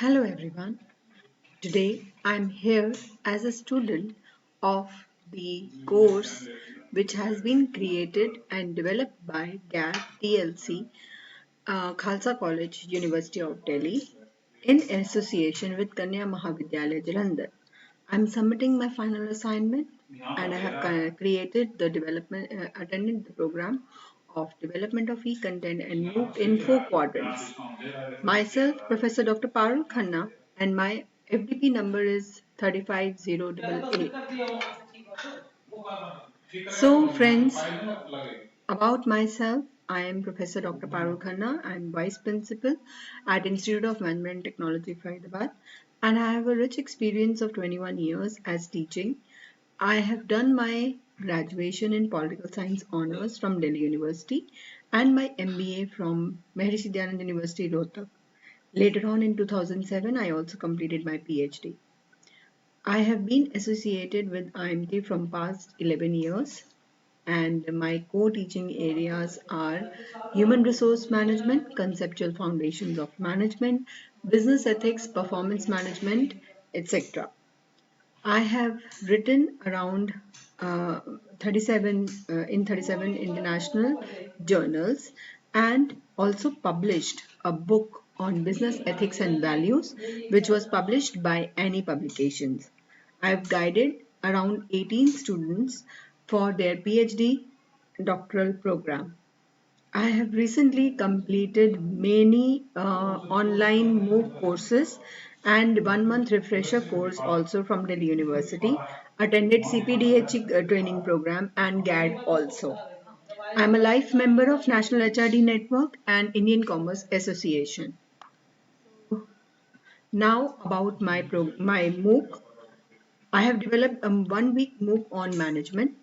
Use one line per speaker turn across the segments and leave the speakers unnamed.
Hello everyone. Today I'm here as a student of the course which has been created and developed by GAT TLC, Khalsa College, University of Delhi, in association with Kanya Mahavidyalaya Jalandhar. I'm submitting my final assignment and I have created the attended the program of development of e-content and moved in 4 quadrants. Myself, Professor Dr. Parul Khanna, and my FDP number is 35088. So, friends, about myself, I am Professor Dr. Parul Khanna. I am Vice Principal at Institute of Management and Technology, Faridabad, and I have a rich experience of 21 years as teaching. I have done my graduation in Political Science Honours from Delhi University and my MBA from Maharishi Dyanand University, Rohtak. Later on in 2007, I also completed my PhD. I have been associated with IMT from past 11 years and my co-teaching areas are human resource management, conceptual foundations of management, business ethics, performance management, etc. I have written around 37 in 37 international journals and also published a book on business ethics and values which was published by Annie Publications. I have guided around 18 students for their PhD doctoral program. I have recently completed many online MOOC courses and 1 month refresher course also from Delhi University, attended CPDH training program and GAD also. I am a life member of National HRD Network and Indian Commerce Association. Now about my MOOC. I have developed a 1 week MOOC on management,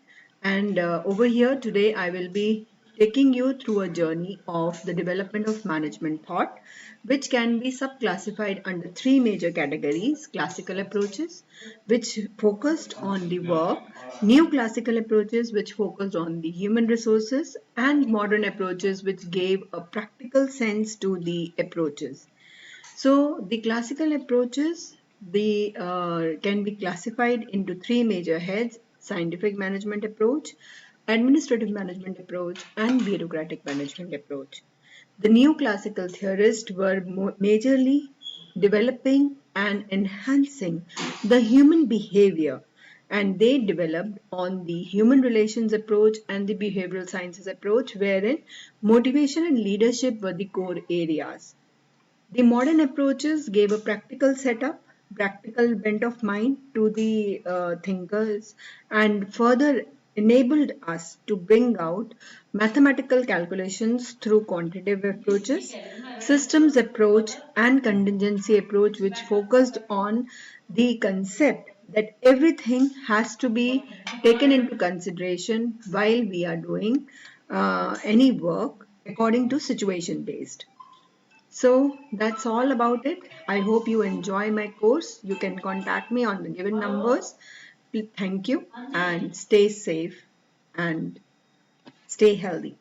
and over here today I will be taking you through a journey of the development of management thought, which can be subclassified under three major categories: classical approaches, which focused on the work, new classical approaches, which focused on the human resources, and modern approaches, which gave a practical sense to the approaches. So the classical approaches can be classified into three major heads: scientific management approach, administrative management approach, and bureaucratic management approach. The new classical theorists were majorly developing and enhancing the human behavior, and they developed on the human relations approach and the behavioral sciences approach, wherein motivation and leadership were the core areas. The modern approaches gave a practical setup, practical bent of mind to the thinkers, and further enabled us to bring out mathematical calculations through quantitative approaches, systems approach, and contingency approach, which focused on the concept that everything has to be taken into consideration while we are doing any work according to situation based. So that's all about it. I hope you enjoy my course. You can contact me on the given numbers. Thank you and stay safe and stay healthy.